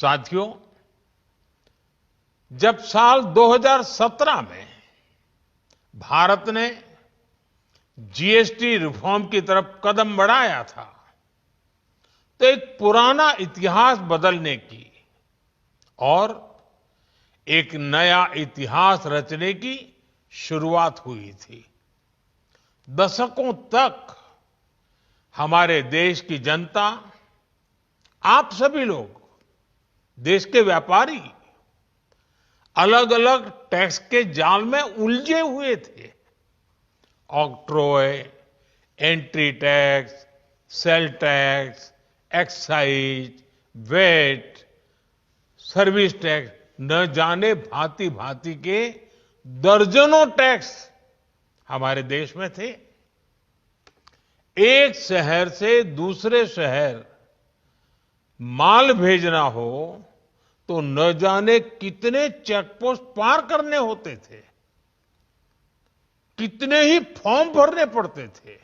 साथियों, जब साल 2017 में भारत ने जीएसटी रिफॉर्म की तरफ कदम बढ़ाया था, तो एक पुराना इतिहास बदलने की और एक नया इतिहास रचने की शुरुआत हुई थी। दशकों तक हमारे देश की जनता, आप सभी लोग, देश के व्यापारी अलग अलग टैक्स के जाल में उलझे हुए थे। Octroi, entry tax, sale tax, excise, VAT, service tax, न जाने भांति भांति के दर्जनों टैक्स हमारे देश में थे। एक शहर से दूसरे शहर माल भेजना हो तो न जाने कितने चेकपोस्ट पार करने होते थे, कितने ही फॉर्म भरने पड़ते थे,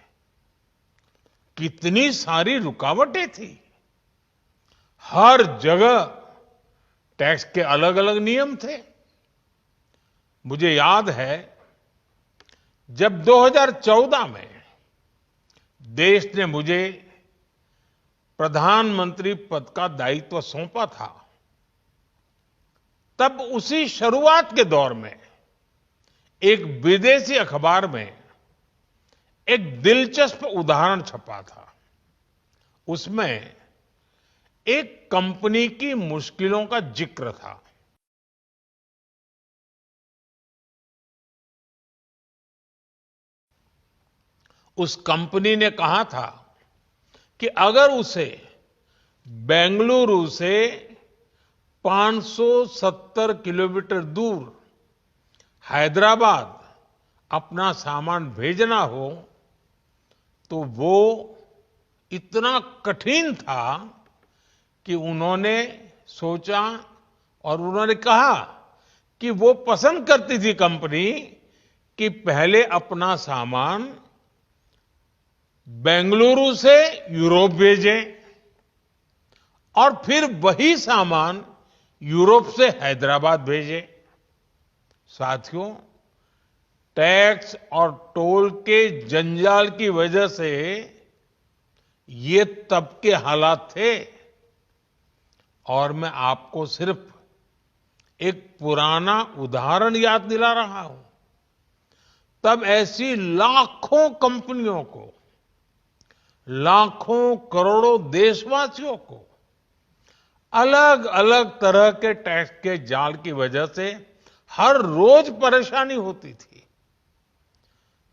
कितनी सारी रुकावटें थी। हर जगह टैक्स के अलग अलग नियम थे। मुझे याद है, जब 2014 में देश ने मुझे प्रधानमंत्री पद का दायित्व सौंपा था, तब उसी शुरुआत के दौर में एक विदेशी अखबार में एक दिलचस्प उदाहरण छपा था। उसमें एक कंपनी की मुश्किलों का जिक्र था। उस कंपनी ने कहा था कि अगर उसे बेंगलुरु से 570 किलोमीटर दूर हैदराबाद अपना सामान भेजना हो तो वो इतना कठिन था कि उन्होंने सोचा और उन्होंने कहा कि वो पसंद करती थी कंपनी कि पहले अपना सामान बेंगलुरु से यूरोप भेजें और फिर वही सामान यूरोप से हैदराबाद भेजें। साथियों, टैक्स और टोल के जंजाल की वजह से ये तब के हालात थे। और मैं आपको सिर्फ एक पुराना उदाहरण याद दिला रहा हूं। तब ऐसी लाखों कंपनियों को, लाखों करोड़ों देशवासियों को अलग अलग तरह के टैक्स के जाल की वजह से हर रोज परेशानी होती थी।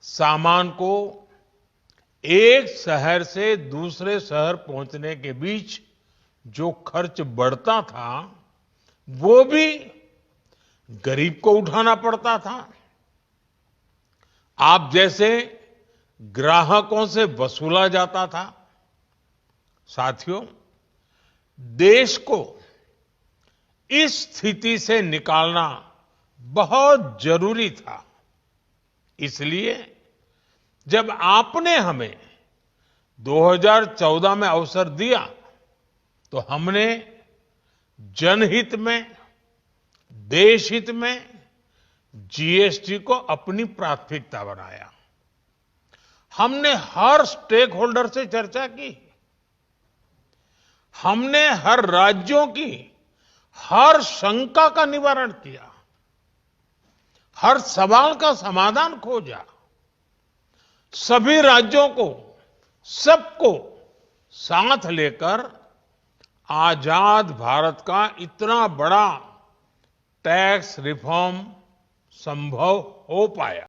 सामान को एक शहर से दूसरे शहर पहुंचने के बीच जो खर्च बढ़ता था, वो भी गरीब को उठाना पड़ता था। आप जैसे ग्राहकों से वसूला जाता था। साथियों, देश को इस स्थिति से निकालना बहुत जरूरी था। इसलिए जब आपने हमें 2014 में अवसर दिया तो हमने जनहित में, देशहित में जीएसटी को अपनी प्राथमिकता बनाया। हमने हर स्टेक होल्डर से चर्चा की। हमने हर राज्यों की हर शंका का निवारण किया, हर सवाल का समाधान खोजा। सभी राज्यों को, सबको साथ लेकर आजाद भारत का इतना बड़ा टैक्स रिफॉर्म संभव हो पाया।